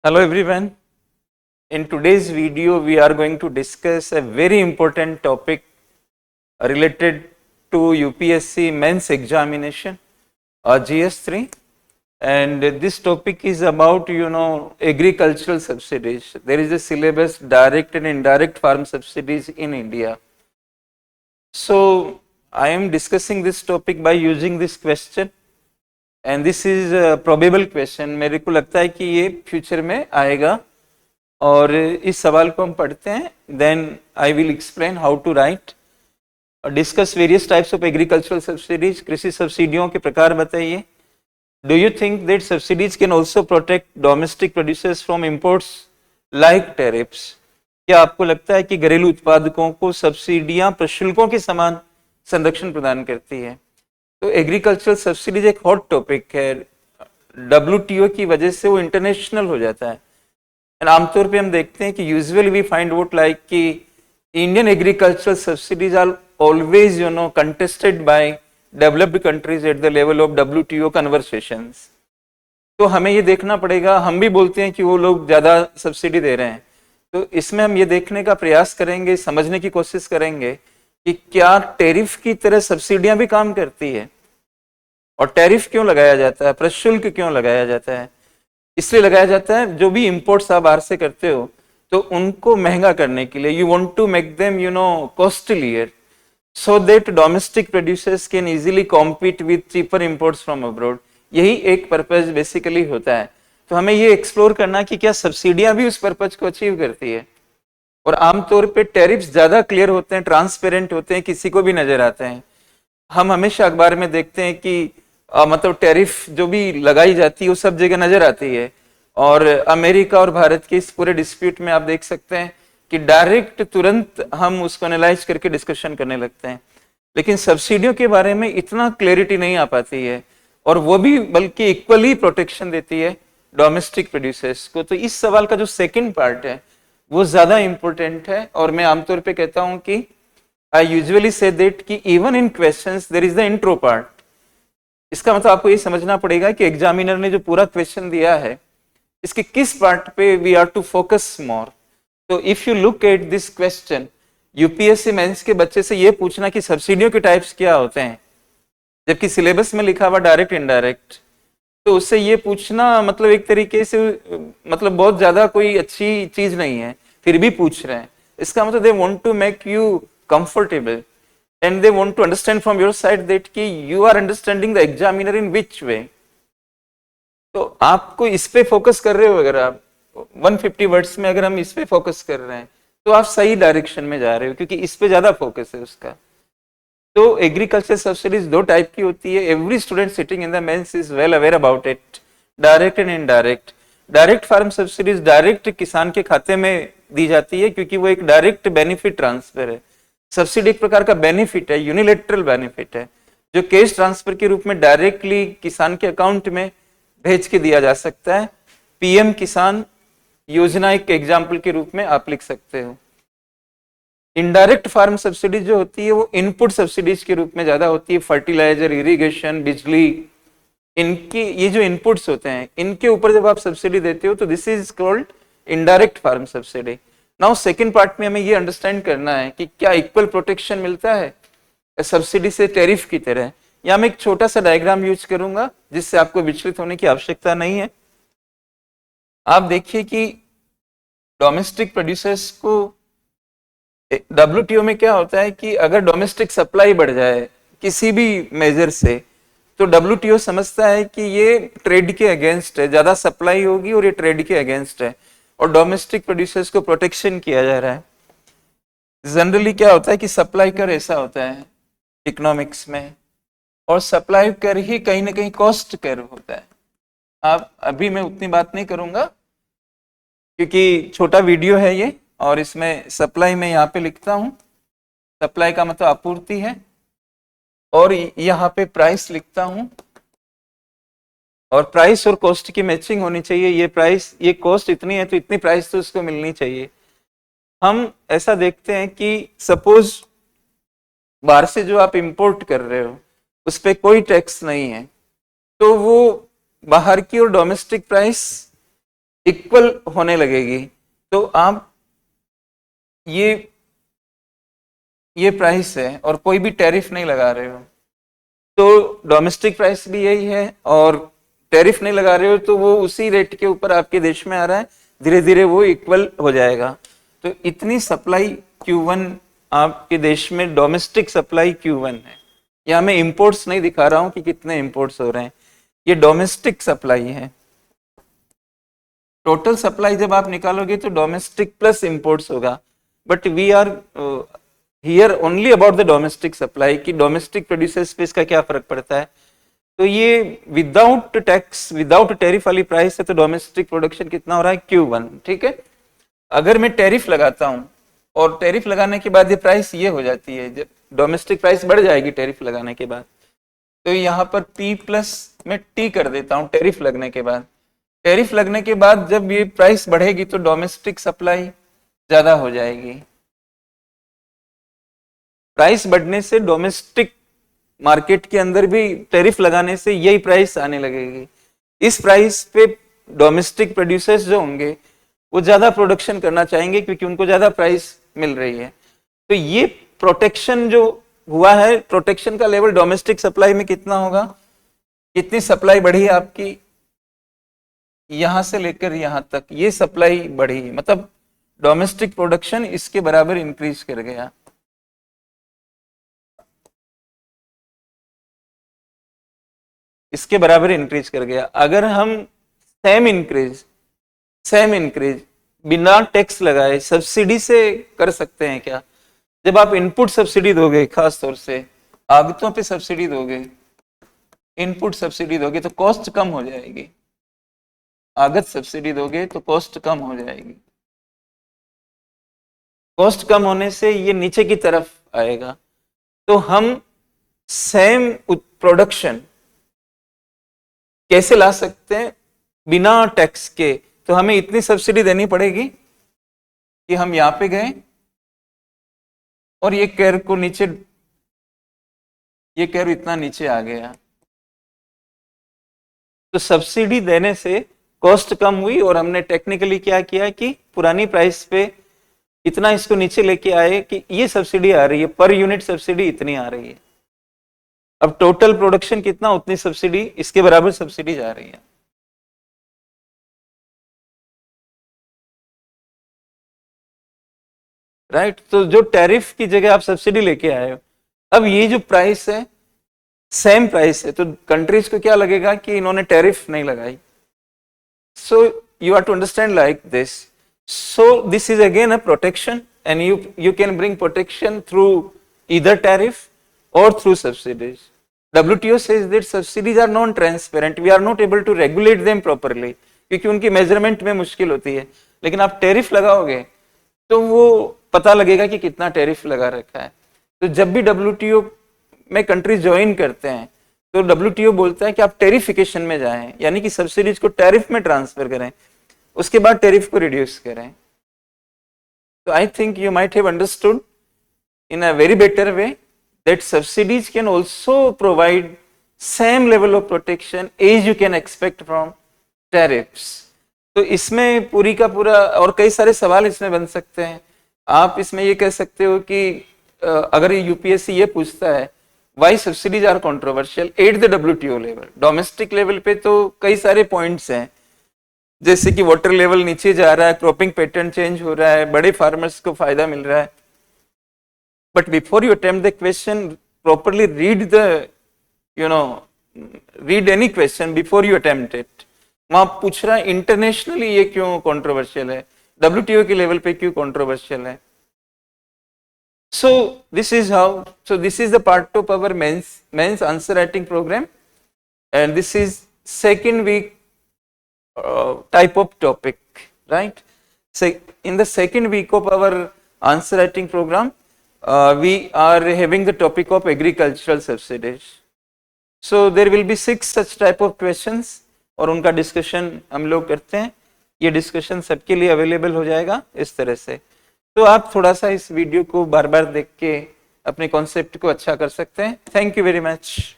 Hello everyone. In today's video, we are going to discuss a very important topic related to UPSC Men's Examination GS3, and this topic is about agricultural subsidies. There is a syllabus direct and indirect farm subsidies in India. So I am discussing this topic by using this question. And this is probable question. मेरे को लगता है कि ये future में आएगा और इस सवाल को हम पढ़ते हैं. Then I will explain how to write. Discuss various types of agricultural subsidies. कृषि सब्सिडियों के प्रकार बताइए. Do you think that subsidies can also protect domestic producers from imports like tariffs? क्या आपको लगता है कि घरेलू उत्पादकों को सब्सिडियां प्रशुल्कों के समान संरक्षण प्रदान करती है? तो एग्रीकल्चरल सब्सिडीज एक हॉट टॉपिक है. WTO की वजह से वो इंटरनेशनल हो जाता है. एंड आमतौर पे हम देखते हैं कि usually we find out like कि Indian agricultural subsidies are always contested by developed countries at the level of WTO conversations. तो हमें ये देखना पड़ेगा. हम भी बोलते हैं कि वो लोग ज़्यादा सब्सिडी दे रहे हैं, तो इसमें हम ये देखने का प्रयास करेंगे, समझने की कोशिश करेंगे कि क्या टैरिफ की तरह सब्सिडियां भी काम करती है, और टैरिफ क्यों लगाया जाता है, प्रशुल्क क्यों लगाया जाता है? इसलिए लगाया जाता है जो भी इंपोर्ट्स आप बाहर से करते हो तो उनको महंगा करने के लिए. You want to make them costlier so that domestic producers can easily compete with cheaper imports from abroad. यही एक पर्पज बेसिकली होता है. तो हमें ये एक्सप्लोर करना कि क्या सब्सिडियां भी उस पर्पज को अचीव करती है. और आमतौर पे टैरिफ्स ज्यादा क्लियर होते हैं, ट्रांसपेरेंट होते हैं, किसी को भी नजर आते हैं. हम हमेशा अखबार में देखते हैं कि मतलब टैरिफ जो भी लगाई जाती है वो सब जगह नजर आती है. और अमेरिका और भारत के इस पूरे डिस्प्यूट में आप देख सकते हैं कि डायरेक्ट तुरंत हम उसको एनालाइज करके डिस्कशन करने लगते हैं. लेकिन सब्सिडियों के बारे में इतना क्लैरिटी नहीं आ पाती है, और वो भी बल्कि इक्वली प्रोटेक्शन देती है डोमेस्टिक प्रोड्यूसर्स को. तो इस सवाल का जो सेकेंड पार्ट है वो ज्यादा इंपॉर्टेंट है. और मैं आमतौर पे कहता हूं कि आई यूजुअली से दैट कि even in questions there is the intro part. इसका मतलब आपको ये समझना पड़ेगा कि एग्जामिनर ने जो पूरा क्वेश्चन दिया है इसके किस पार्ट पे we are to focus more. तो if you look at this question, UPSC mains के बच्चे से ये पूछना कि सब्सिडियों के टाइप्स क्या होते हैं, जबकि सिलेबस में लिखा हुआ डायरेक्ट इनडायरेक्ट, तो उससे ये पूछना मतलब एक तरीके से मतलब बहुत ज्यादा कोई अच्छी चीज नहीं है. फिर भी पूछ रहे हैं, इसका मतलब they want to make you comfortable and they want to understand from your side that कि you are understanding the examiner in which way. तो आपको इस पे फोकस कर रहे हो. अगर आप 150 वर्ड्स में अगर हम इस पे फोकस कर रहे हैं तो आप सही डायरेक्शन में जा रहे हो, क्योंकि इस पे ज्यादा फोकस है उसका. तो एग्रीकल्चर सब्सिडीज दो टाइप की होती है. Every student sitting in the mains is well aware about it, direct and indirect. Direct farm subsidies direct किसान के खाते में दी जाती है, क्योंकि वो एक डायरेक्ट बेनिफिट ट्रांसफर है. सब्सिडी एक प्रकार का बेनिफिट है, यूनिलेटरल बेनिफिट है, जो कैश ट्रांसफर के रूप में डायरेक्टली किसान के अकाउंट में भेज के दिया जा सकता है. PM किसान योजना एक एग्जाम्पल के रूप में आप लिख सकते हो. इनडायरेक्ट फार्म सब्सिडीज जो होती है वो इनपुट सब्सिडीज के रूप में ज्यादा होती है. फर्टिलाइजर, इरिगेशन, बिजली, इनकी ये जो इनपुट्स होते हैं इनके ऊपर जब आप सब्सिडी देते हो तो this is called indirect farm subsidy. Now second part में हमें ये अंडरस्टैंड करना है कि क्या इक्वल प्रोटेक्शन मिलता है सब्सिडी से टैरिफ की तरह. या मैं एक छोटा सा डायग्राम यूज करूंगा जिससे आपको विचलित होने की आवश्यकता नहीं है. आप देखिए कि डोमेस्टिक प्रोड्यूसर्स को WTO में क्या होता है कि अगर डोमेस्टिक सप्लाई बढ़ जाए किसी भी मेजर से, तो WTO समझता है कि ये ट्रेड के अगेंस्ट है, ज्यादा सप्लाई होगी और ये ट्रेड के अगेंस्ट है, और डोमेस्टिक प्रोड्यूसर्स को प्रोटेक्शन किया जा रहा है. जनरली क्या होता है कि सप्लाई कर ऐसा होता है इकोनॉमिक्स में, और सप्लाई कर ही कहीं ना कहीं कॉस्ट कर होता है. आप अभी मैं उतनी बात नहीं करूंगा क्योंकि छोटा वीडियो है ये, और इसमें सप्लाई में यहाँ पे लिखता हूं. सप्लाई का मतलब आपूर्ति है, और यहाँ पे प्राइस लिखता हूं, और प्राइस और कॉस्ट की मैचिंग होनी चाहिए. ये प्राइस, ये कॉस्ट इतनी है तो इतनी प्राइस तो उसको मिलनी चाहिए. हम ऐसा देखते हैं कि सपोज बाहर से जो आप इंपोर्ट कर रहे हो उस पर कोई टैक्स नहीं है, तो वो बाहर की और डोमेस्टिक प्राइस इक्वल होने लगेगी, तो आप ये प्राइस है और कोई भी टैरिफ नहीं लगा रहे हो, तो डोमेस्टिक प्राइस भी यही है और टैरिफ नहीं लगा रहे हो तो वो उसी रेट के ऊपर आपके देश में आ रहा है, धीरे धीरे वो इक्वल हो जाएगा। तो इतनी सप्लाई Q1 आपके देश में डोमेस्टिक सप्लाई Q1 है। यहाँ मैं इंपोर्ट्स नहीं दिखा रहा हूं कि कितने इंपोर्ट्स हो रहे हैं, ये डोमेस्टिक सप्लाई है। टोटल सप्लाई जब आप निकालोगे तो डोमेस्टिक प्लस इंपोर्ट्स होगा, but we are here only about the domestic supply कि डोमेस्टिक प्रोड्यूसर्स पे इसका क्या फर्क पड़ता है। तो ये विदाउट टैक्स विदाउट टैरिफ वाली प्राइस है, तो डोमेस्टिक प्रोडक्शन कितना हो रहा है Q1, ठीक है। अगर मैं टैरिफ लगाता हूं और टैरिफ लगाने के बाद ये प्राइस ये हो जाती है, जब डोमेस्टिक प्राइस बढ़ जाएगी टैरिफ लगाने के बाद, तो यहाँ पर P प्लस में T कर देता हूँ टैरिफ लगने के बाद। टैरिफ लगने के बाद जब ये प्राइस बढ़ेगी तो डोमेस्टिक सप्लाई ज्यादा हो जाएगी। प्राइस बढ़ने से डोमेस्टिक मार्केट के अंदर भी टैरिफ लगाने से यही प्राइस आने लगेगी। इस प्राइस पे डोमेस्टिक प्रोड्यूसर्स जो होंगे वो ज्यादा प्रोडक्शन करना चाहेंगे क्योंकि उनको ज्यादा प्राइस मिल रही है। तो ये प्रोटेक्शन जो हुआ है, प्रोटेक्शन का लेवल डोमेस्टिक सप्लाई में कितना होगा, कितनी सप्लाई बढ़ी आपकी, यहां से लेकर यहां तक ये सप्लाई बढ़ी, मतलब डोमेस्टिक प्रोडक्शन इसके बराबर इंक्रीज कर गया। इसके बराबर इंक्रीज कर गया। अगर हम सेम इंक्रीज बिना टैक्स लगाए सब्सिडी से कर सकते हैं क्या? जब आप इनपुट सब्सिडी दोगे, खास तौर से आगतों पे सब्सिडी दोगे, इनपुट सब्सिडी दोगे तो कॉस्ट कम हो जाएगी। आगत सब्सिडी दोगे तो कॉस्ट कम हो जाएगी। कॉस्ट कम होने से ये नीचे की तरफ आएगा। तो हम सेम प्रोडक्शन कैसे ला सकते हैं बिना टैक्स के? तो हमें इतनी सब्सिडी देनी पड़ेगी कि हम यहां पे गए और ये कर्व को नीचे, ये कर्व इतना नीचे आ गया, तो सब्सिडी देने से कॉस्ट कम हुई और हमने टेक्निकली क्या किया कि पुरानी प्राइस पे इतना इसको नीचे लेके आए कि ये सब्सिडी आ रही है, पर यूनिट सब्सिडी इतनी आ रही है। अब टोटल प्रोडक्शन कितना, उतनी सब्सिडी, इसके बराबर सब्सिडी जा रही है। राइट, तो जो टैरिफ की जगह आप सब्सिडी लेके आए हो, अब ये जो प्राइस है सेम प्राइस है, तो कंट्रीज को क्या लगेगा कि इन्होंने टैरिफ नहीं लगाई। So you are to understand like this. So this is again a protection and you can bring protection through either tariff or through subsidies. WTO says that subsidies are non-transparent. We are not able to regulate them properly क्योंकि उनकी measurement में मुश्किल होती है। लेकिन आप tariff लगाओगे तो वो पता लगेगा कि कितना टैरिफ लगा रखा है। तो जब भी WTO में कंट्रीज ज्वाइन करते हैं तो WTO बोलता है कि आप टेरिफिकेशन में जाएं, यानी कि सब्सिडीज को टैरिफ में ट्रांसफर करें, उसके बाद टैरिफ को रिड्यूस करें। तो I think you might have understood in a very better way that subsidies can also provide same level of protection as you can expect from tariffs. तो इसमें पूरी का पूरा और कई सारे सवाल इसमें बन सकते हैं। आप इसमें ये कह सकते हो कि अगर यूपीएससी ये पूछता है why subsidies are controversial at the WTO level, domestic level पे तो कई सारे पॉइंट्स हैं, जैसे कि वाटर लेवल नीचे जा रहा है, क्रॉपिंग पैटर्न चेंज हो रहा है, बड़े फार्मर्स को फायदा मिल रहा है। But before you attempt the question, properly read the, read any question before you attempt it. वहां पूछ रहा है इंटरनेशनली ये क्यों कंट्रोवर्शियल है, WTO के लेवल पे क्यों कंट्रोवर्शियल है। So this is how. So this is the part of our men's answer writing program, and this is second week type of topic, right? So in the second week of our answer writing program, we are having the topic of agricultural subsidies. So there will be 6 such type of questions और उनका discussion हम लोग करते हैं। ये discussion सबके लिए available हो जाएगा इस तरह से। तो आप थोड़ा सा इस वीडियो को बार बार देख के अपने कॉन्सेप्ट को अच्छा कर सकते हैं। Thank you very much.